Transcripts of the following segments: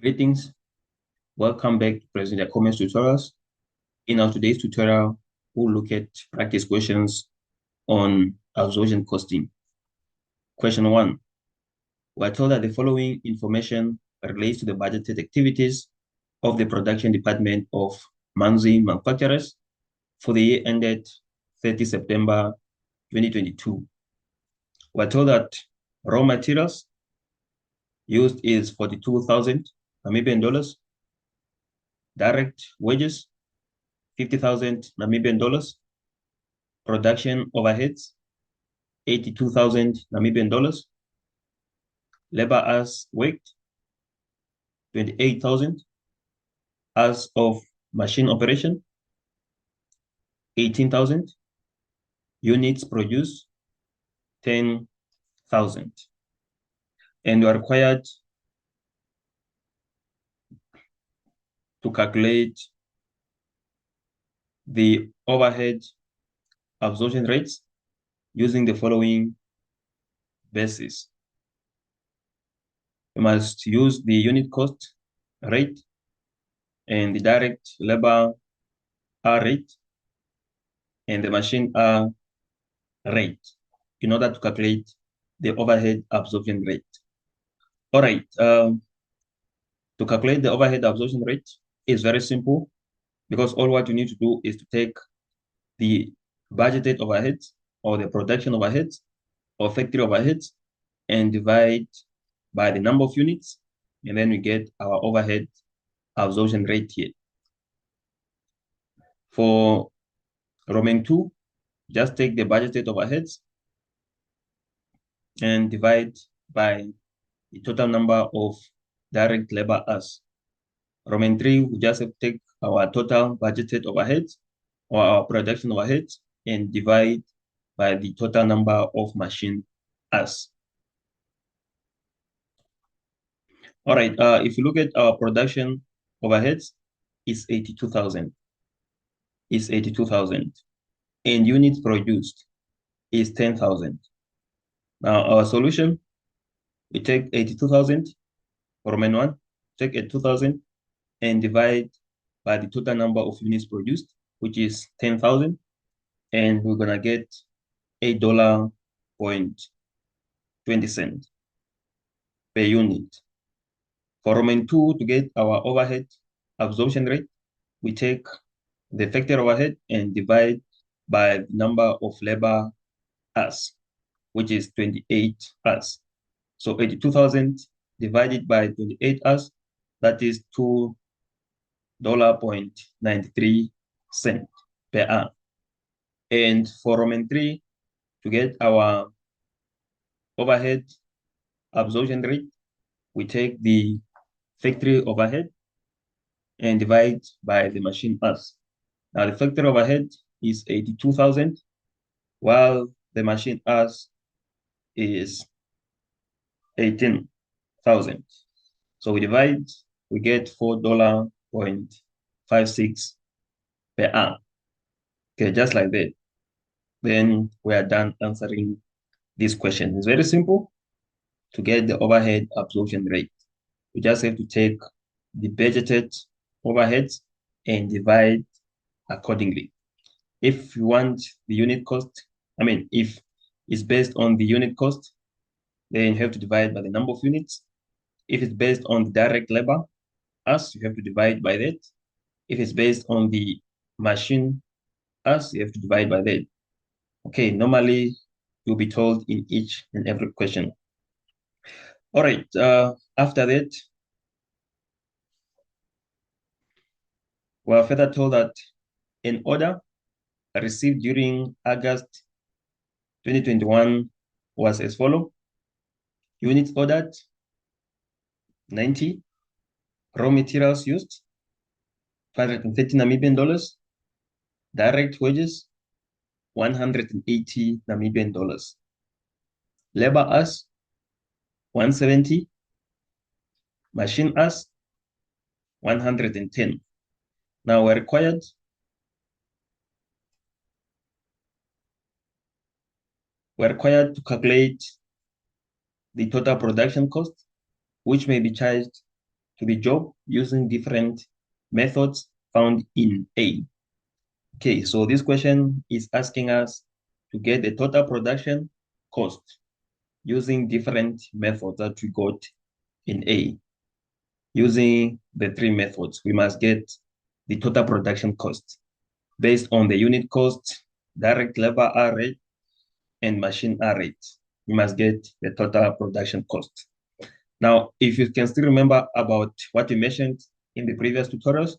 Greetings, welcome back to President Comments Tutorials. In our today's tutorial, we'll look at practice questions on absorption costing. Question 1. We're told that the following information relates to the budgeted activities of the production department of Manzi Manufacturers for the year ended 30 September 2022. We're told that raw materials used is 42,000 Namibian dollars. Direct wages 50,000 Namibian dollars. Production overheads 82,000 Namibian dollars. Labor hours worked 28,000. Hours of machine operation 18,000. Units produced 10,000. And we are required to calculate the overhead absorption rates using the following basis. We must use the unit cost rate and the direct labor hour rate and the machine hour rate in order to calculate the overhead absorption rate. All right, to calculate the overhead absorption rate is very simple because all what you need to do is to take the budgeted overheads or the production overheads or factory overheads and divide by the number of units, and then we get our overhead absorption rate here. For Roman 2, just take the budgeted overheads and divide by the total number of direct labor hours. Roman 3, we just have to take our total budgeted overheads or our production overheads and divide by the total number of machine hours. All right, if you look at our production overheads, it's 82,000. It's 82,000. And units produced is 10,000. Now our solution, we take 82,000 for Roman 1, take 82,000 and divide by the total number of units produced, which is 10,000, and we're gonna get $8.20 per unit. For Roman 2, to get our overhead absorption rate, we take the factory overhead and divide by the number of labor hours, which is 28 hours. So 82,000 divided by 28 hours, that is $2.93 per hour. And for Roman 3, to get our overhead absorption rate, we take the factory overhead and divide by the machine hours. Now the factory overhead is 82,000, while the machine hours is 18,000. So we divide, we get $4.56 per hour. Okay, just like that. Then we are done answering this question. It's very simple. To get the overhead absorption rate, we just have to take the budgeted overheads and divide accordingly. If you want the unit cost, if it's based on the unit cost, then you have to divide by the number of units. If it's based on the direct labor hours, you have to divide by that. If it's based on the machine hours, you have to divide by that. Okay, normally you'll be told in each and every question. All right, after that, we are further told that an order received during August 2021 was as follows. Units ordered 90, raw materials used 530 Namibian dollars, direct wages 180 Namibian dollars, labor hours 170, machine hours 110. Now we're required to calculate the total production cost, which may be charged to the job using different methods found in A. Okay, so this question is asking us to get the total production cost using different methods that we got in A. Using the three methods, we must get the total production cost based on the unit cost, direct labor hour rate, and machine hour rate. We must get the total production cost. Now, if you can still remember about what we mentioned in the previous tutorials,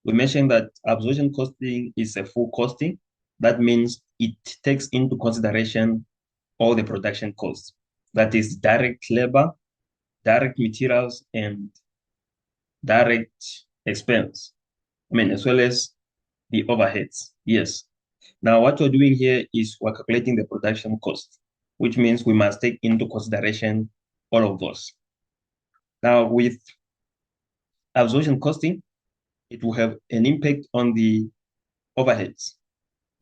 we mentioned that absorption costing is a full costing. That means it takes into consideration all the production costs. That is direct labor, direct materials, and direct expense. As well as the overheads. Yes. Now, what we're doing here is we're calculating the production cost, which means we must take into consideration all of those. Now, with absorption costing, it will have an impact on the overheads.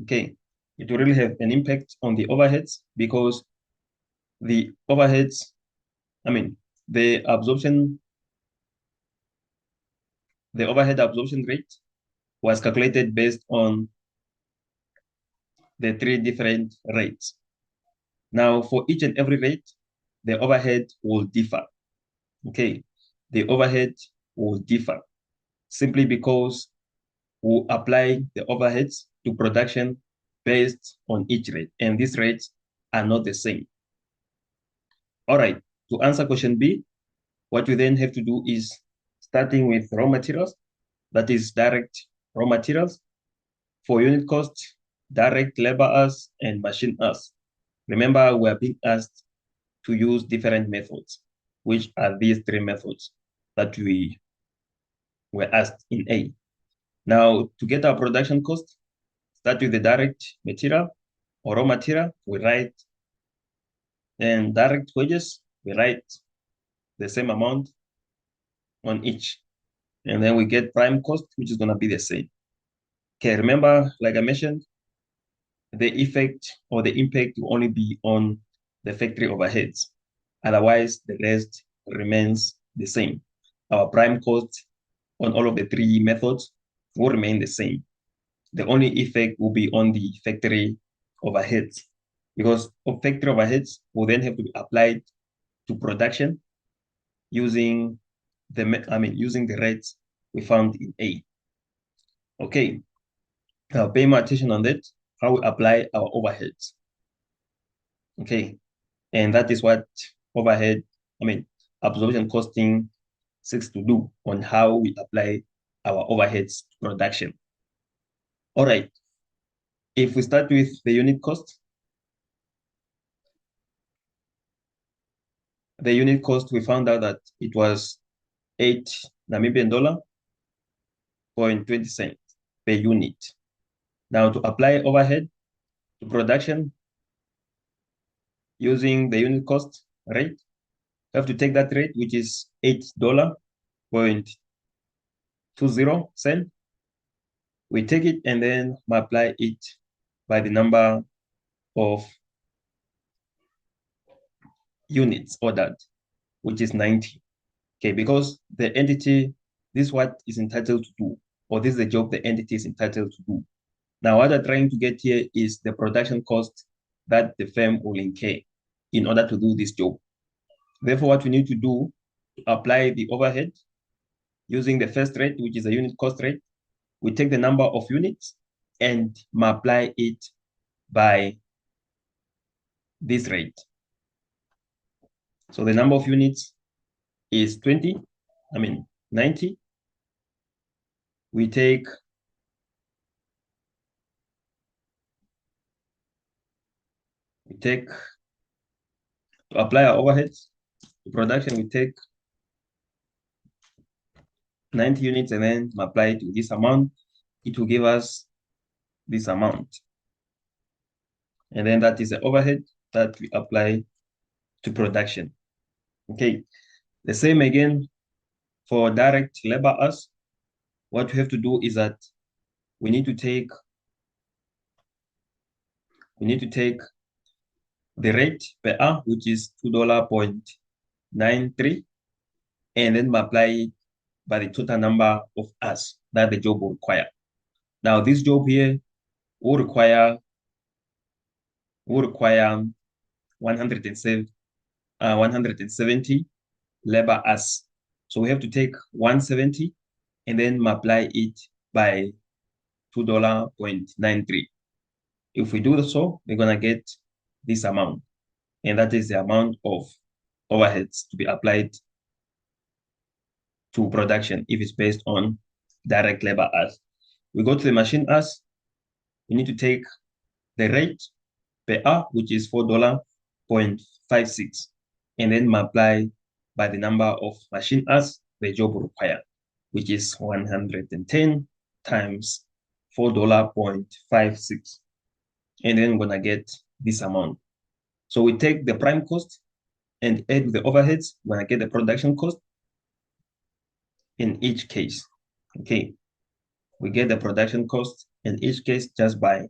Okay, it will really have an impact on the overheads because the overheads, the overhead absorption rate was calculated based on the three different rates. Now, for each and every rate, the overhead will differ. Okay, the overhead will differ simply because we apply the overheads to production based on each rate, and these rates are not the same. All right, to answer question B, what we then have to do is starting with raw materials, that is direct raw materials. For unit cost, direct labor hours and machine hours. Remember, we are being asked to use different methods, which are these three methods that we were asked in A. Now, to get our production cost, start with the direct material or raw material, we write, and direct wages, we write the same amount on each. And then we get prime cost, which is gonna be the same. Okay, remember, like I mentioned, the effect or the impact will only be on the factory overheads. Otherwise, the rest remains the same. Our prime cost on all of the three methods will remain the same. The only effect will be on the factory overheads, because of factory overheads will then have to be applied to production using the rates we found in A. Okay, now pay more attention on that, how we apply our overheads. Okay, and that is what absorption costing seeks to do on how we apply our overheads to production. All right, if we start with the unit cost, we found out that it was 8 Namibian dollar 0.20 cents per unit. Now to apply overhead to production using the unit cost rate, you have to take that rate, which is $8.20. We take it and then multiply it by the number of units ordered, which is 90. Okay, because the entity, this is what is entitled to do, or this is the job the entity is entitled to do. Now, what I'm trying to get here is the production cost that the firm will incur in order to do this job. Therefore, what we need to do to apply the overhead using the first rate, which is a unit cost rate, we take the number of units and multiply it by this rate. So the number of units is 90. We take to apply our overheads to production, we take 90 units and then multiply it with this amount. It will give us this amount. And then that is the overhead that we apply to production. Okay, the same again for direct labor hours. What we have to do is that we need to take the rate per hour, which is $2.93, and then multiply it by the total number of hours that the job will require. Now, this job here will require 170 labor hours. So we have to take 170 and then multiply it by $2.93. If we do so, we're gonna get this amount, and that is the amount of overheads to be applied to production if it's based on direct labor hours. We go to the machine hours. We need to take the rate per hour, which is $4.56, and then multiply by the number of machine hours the job will require, which is 110 times $4.56. And then we're gonna get this amount. So we take the prime cost and add the overheads, we're gonna get the production cost in each case. Okay, we get the production cost in each case just by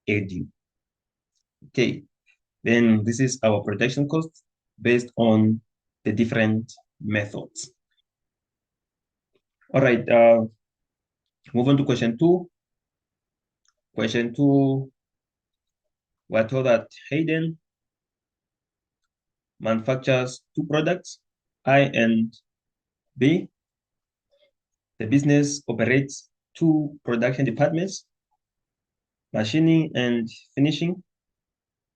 adding. Okay, then this is our production cost based on the different methods. All right, move on to question 2. Question 2, we're told that Hayden manufactures 2 products, I and B. The business operates 2 production departments, machining and finishing,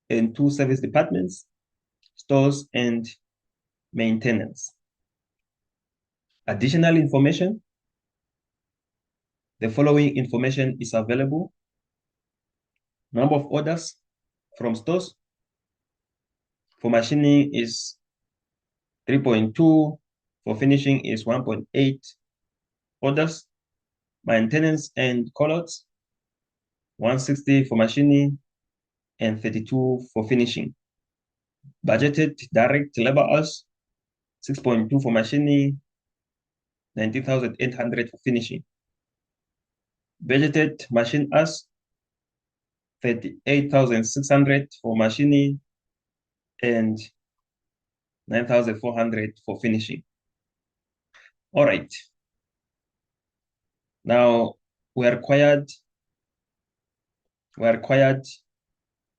and 2 service departments, stores and maintenance. Additional information. The following information is available. Number of orders from stores. For machining is 3.2. For finishing is 1.8 orders. Maintenance and callouts, 160 for machining and 32 for finishing. Budgeted direct labor hours, 6.2 for machining, 19,800 for finishing. Budgeted machine hours, 38,600 for machining and 9,400 for finishing. All right. Now we are required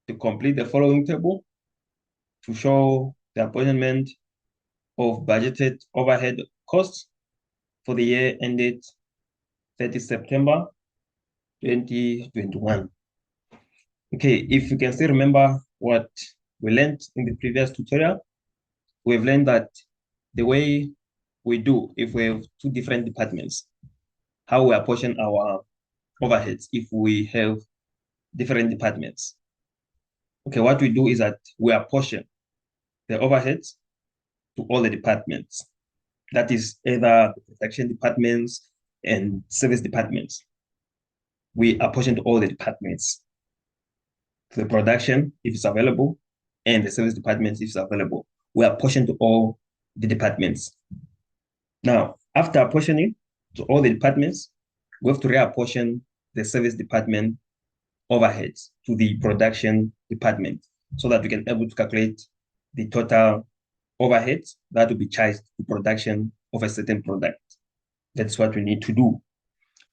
to complete the following table to show the apportionment of budgeted overhead costs for the year ended 30 September 2021. Okay, if you can still remember what we learned in the previous tutorial, we've learned that the way we do if we have 2 different departments, how we apportion our overheads if we have different departments. Okay, what we do is that we apportion the overheads to all the departments. That is either the production departments and service departments. We apportion to all the departments. To the production, if it's available, and the service departments, if it's available. We apportion to all the departments. Now, after apportioning to all the departments, we have to reapportion the service department overheads to the production department so that we can be able to calculate the total overheads that will be charged to production of a certain product. That's what we need to do.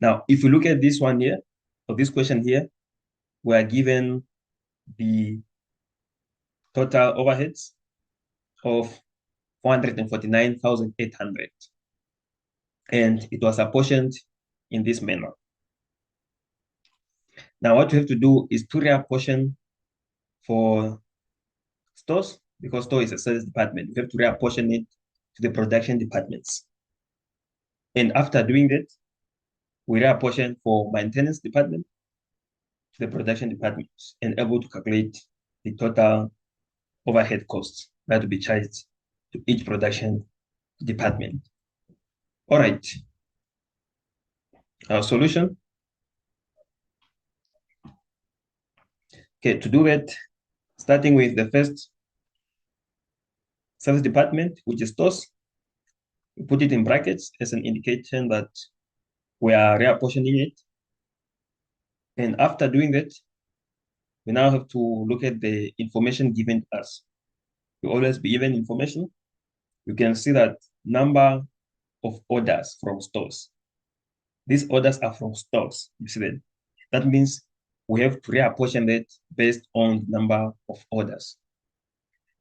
Now, if you look at this one here, or this question here, we are given the total overheads of 449,800. And it was apportioned in this manner. Now, what you have to do is to reapportion for stores, because store is a sales department. You have to reapportion it to the production departments. And after doing that, we reapportion for maintenance department to the production departments and able to calculate the total overhead costs that will be charged to each production department. All right. Our solution. Okay, to do that, starting with the first service department, which is stores, we put it in brackets as an indication that we are reapportioning it. And after doing that, we now have to look at the information given us. You always be given information. You can see that number of orders from stores. These orders are from stores, you see that? That means we have to reapportion that based on the number of orders.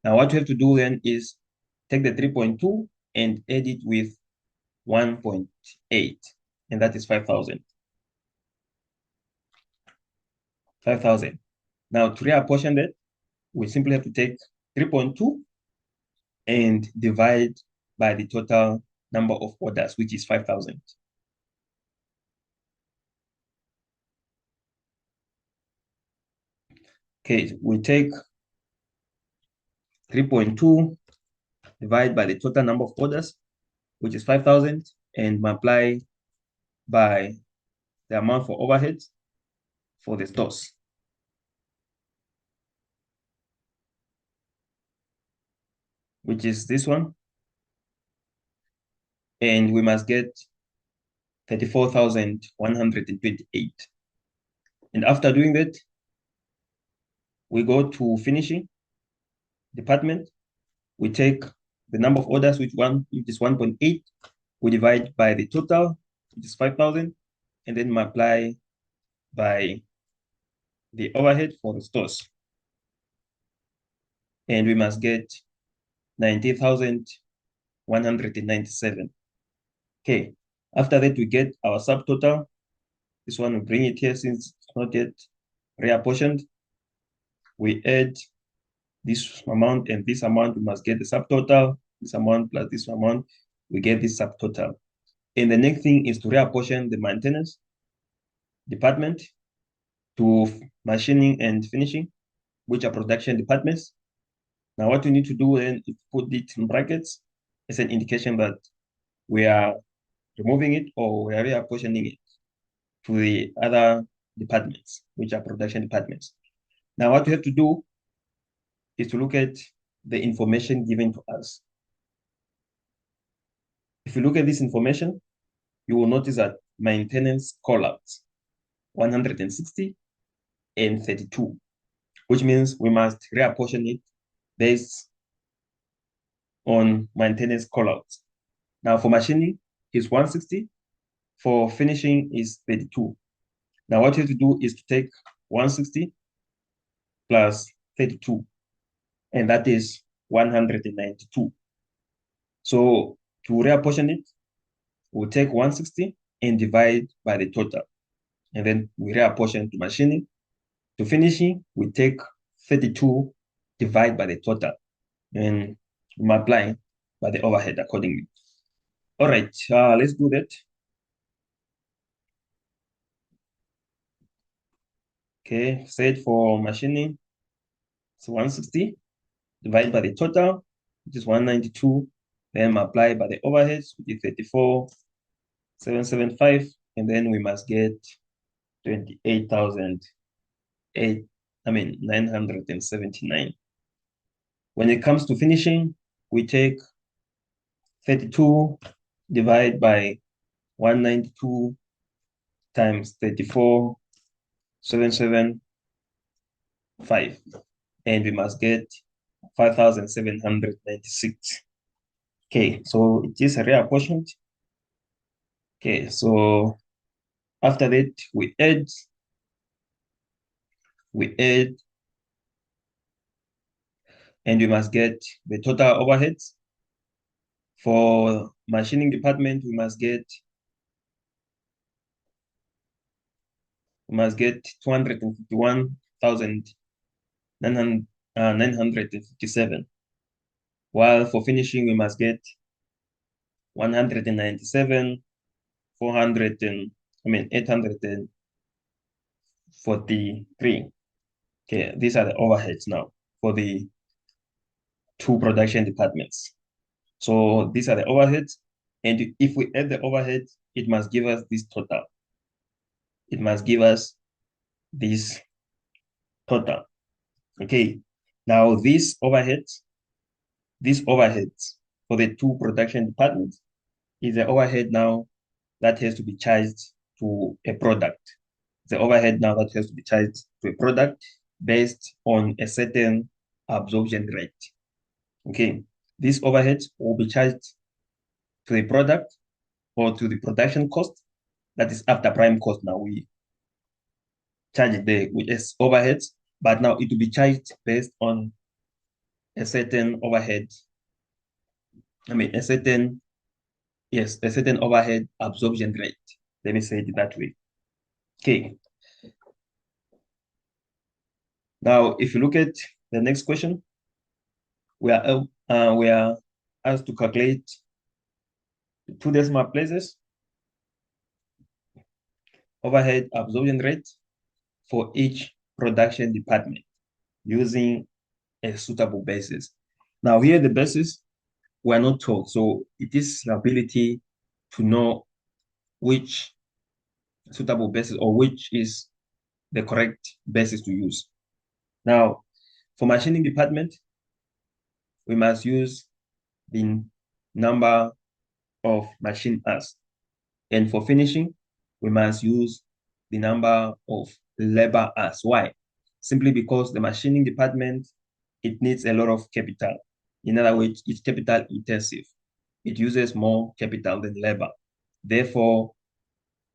Now what you have to do then is take the 3.2 and add it with 1.8, and that is 5,000. 5,000. Now to reapportion that, we simply have to take 3.2 and divide by the total number of orders, which is 5,000. Okay, we take 3.2 divide by the total number of orders, which is 5,000, and multiply by the amount for overheads for the stores. Which is this one. And we must get 34,128. And after doing that, we go to finishing department. We take the number of orders, which is 1.8. We divide by the total, which is 5,000, and then multiply by the overhead for the stores. And we must get 90,197. Okay, after that, we get our subtotal. This one, we bring it here since it's not yet reapportioned. We add this amount and this amount, we must get the subtotal. This amount plus this amount, we get this subtotal. And the next thing is to reapportion the maintenance department to machining and finishing, which are production departments. Now, what we need to do then is put it in brackets as an indication that we are removing it or we are reapportioning it to the other departments, which are production departments. Now, what we have to do is to look at the information given to us. If you look at this information, you will notice that maintenance call-outs, 160 and 32, which means we must reapportion it based on maintenance call-outs. Now, for machining is 160, for finishing is 32. Now, what you have to do is to take 160 plus 32, and that is 192. So to reapportion it, we'll take 160 and divide by the total. And then we reapportion to machining. To finishing, we take 32, divide by the total, and multiply by the overhead accordingly. All right, let's do that. Okay, set for machining, it's 160, divide by the total, which is 192, then multiply by the overheads, which is 34,775, and then we must get 979. When it comes to finishing, we take 32 divide by 192 times 34,775, and we must get 5,796. Okay, so it is a reapportionment. Okay, so after that, we add, and we must get the total overheads. For machining department, we must get 251,957. While for finishing, we must get 197, 843. Okay, these are the overheads now for the two production departments. So these are the overheads. And if we add the overheads, it must give us this total. It must give us this total. Okay, now these overheads for the two production departments is the overhead now that has to be charged to a product. The overhead now that has to be charged to a product based on a certain absorption rate. Okay, these overheads will be charged to the product or to the production cost, that is after prime cost. Now we charge it there with as overheads, but now it will be charged based on a certain overhead. I mean, a certain overhead absorption rate. Let me say it that way. Okay. Now, if you look at the next question, we are asked to calculate two decimal places overhead absorption rate for each production department using a suitable basis. Now, here the basis we are not told, so it is the ability to know which suitable basis or which is the correct basis to use. Now, for machining department, we must use the number of machine hours. And for finishing, we must use the number of labor hours. Why? Simply because the machining department, it needs a lot of capital. In other words, it's capital intensive. It uses more capital than labor. Therefore,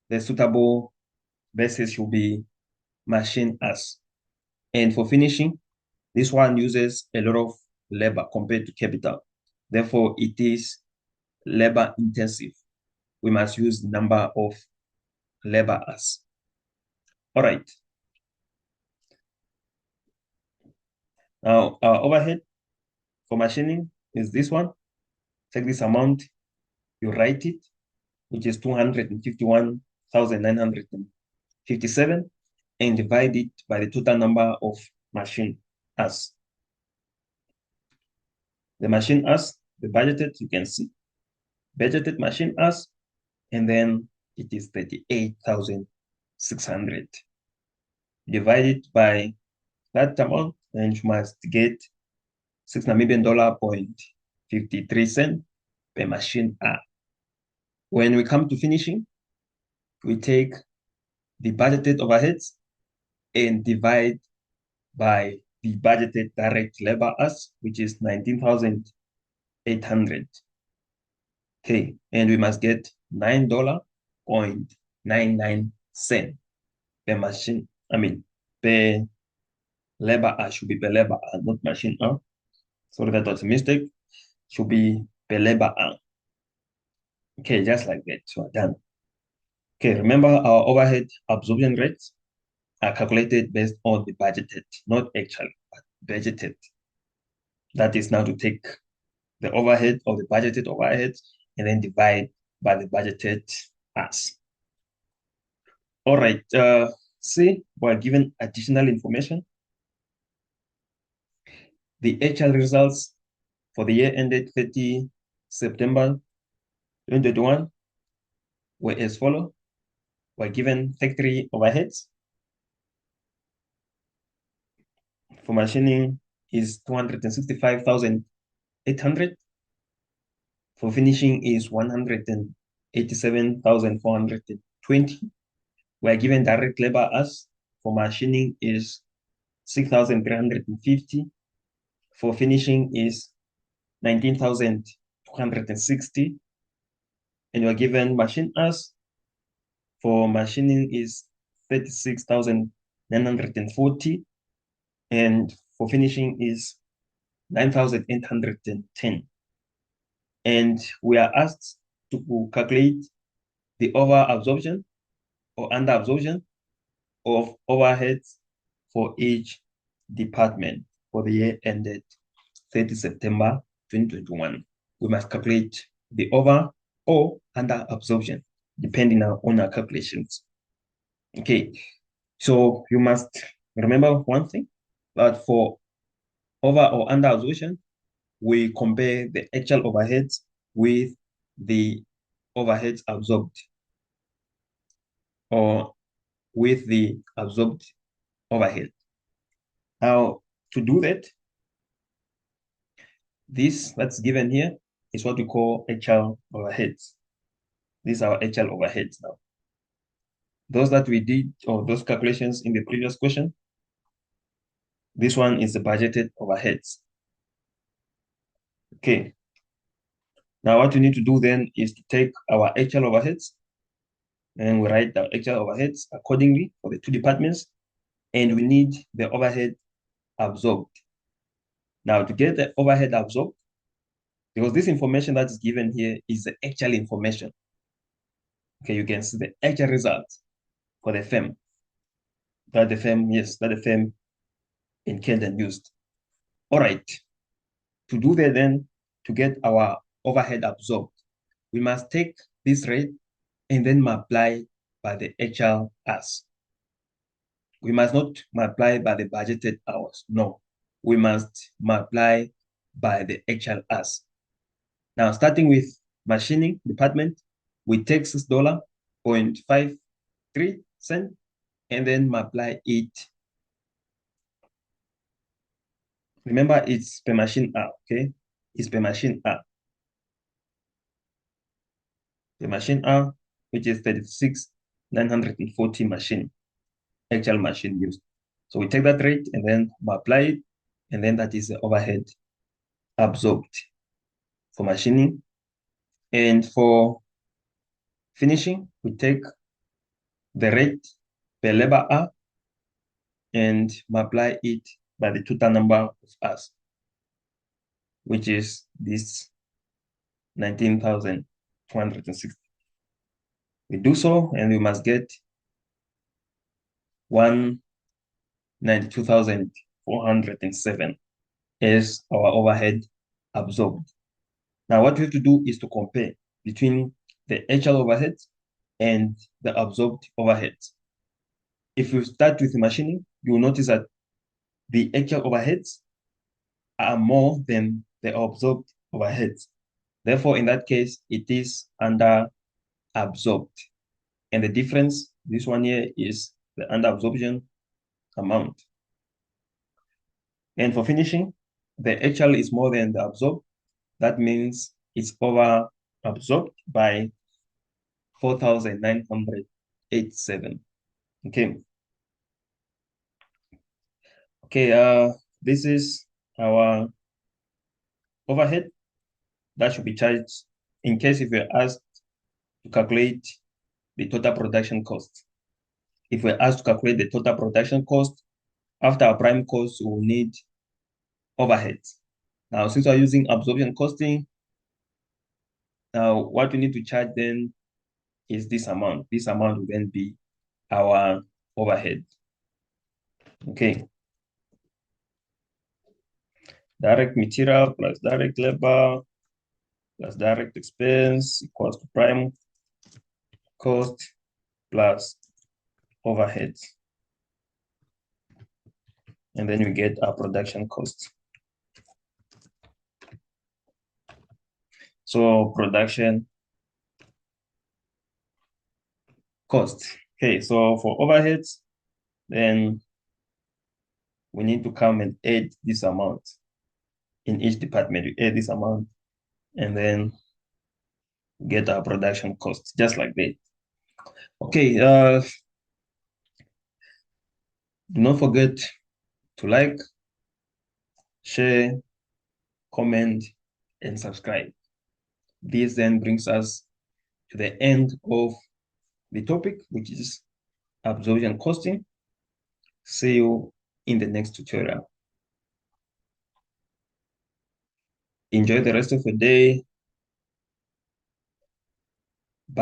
the suitable basis should be machine hours. And for finishing, this one uses a lot of labor compared to capital. Therefore, it is labor intensive. We must use the number of labor hours. All right. Now, our overhead for machining is this one. Take this amount, you write it, which is 251,957, and divide it by the total number of machine hours. The machine hours, the budgeted, you can see, budgeted machine hours, and then it is 38,600. Divide it by that amount, and you must get $6 Namibian.53 per machine hour. When we come to finishing, we take the budgeted overheads and divide by the budgeted direct labor hours, which is 19,800. Okay, and we must get $9.99 per machine. Per labor hour, should be per labor hour, not machine hour. Sorry, that was a mistake. Should be per labor hour. Okay, just like that. So done. Okay, remember our overhead absorption rates are calculated based on the budgeted, not actual, but budgeted. That is now to take the overhead of the budgeted overheads and then divide by the budgeted hours. All right, see, we're given additional information. The actual results for the year ended 30 September 2021 were as follows. We're given factory overheads. For machining is 265,800. For finishing is 187,420. We're given direct labor hours. For machining is 6,350. For finishing is 19,260. And we're given machine hours. For machining is 36,940. And for finishing is 9,810. And we are asked to calculate the over absorption or under absorption of overheads for each department for the year ended 30 September 2021. We must calculate the over or under absorption depending on our calculations. Okay, so you must remember one thing, that for over or under absorption, we compare the actual overheads with the overheads absorbed or with the absorbed overhead. Now, to do that, this that's given here is what we call actual overheads. These are our actual overheads now. Those that we did, or those calculations in the previous question, this one is the budgeted overheads. Okay. Now, what we need to do then is to take our actual overheads, and we write the actual overheads accordingly for the two departments, and we need the overhead absorbed. Now, to get the overhead absorbed, because this information that is given here is the actual information. Okay, you can see the actual results for the firm. That the firm in Kenton used. All right. To do that then, to get our overhead absorbed, we must take this rate and then multiply by the actual hours. We must not multiply by the budgeted hours. No, we must multiply by the actual hours. Now, starting with machining department, we take $6.53 and then multiply it. Remember, it's per machine hour, okay? It's per machine hour. The machine hour, which is 36,940 machine, actual machine used. So we take that rate and then multiply it, and then that is the overhead absorbed for machining. And for finishing, we take the rate per labor hour and multiply it by the total number of hours, which is this 19,260. We do so, and we must get 192,407 as our overhead absorbed. Now, what we have to do is to compare between the actual overheads and the absorbed overheads. If you start with machining, you will notice that the actual overheads are more than the absorbed overheads. Therefore, in that case, it is under absorbed. And the difference, this one here, is the under absorption amount. And for finishing, the actual is more than the absorbed. That means it's over absorbed by 4,987. Okay. Okay, this is our overhead that should be charged in case if we're asked to calculate the total production cost. If we're asked to calculate the total production cost, after our prime cost, we will need overheads. Now, since we're using absorption costing, now what we need to charge then is this amount. This amount will then be our overhead. Okay. Direct material plus direct labor plus direct expense equals to prime cost plus overheads. And then we get our production cost. So production cost. Okay, so for overheads, then we need to come and add this amount. In each department, we add this amount and then get our production cost, just like that. Okay, do not forget to like, share, comment, and subscribe. This then brings us to the end of the topic, which is absorption costing. See you in the next tutorial. Enjoy the rest of your day.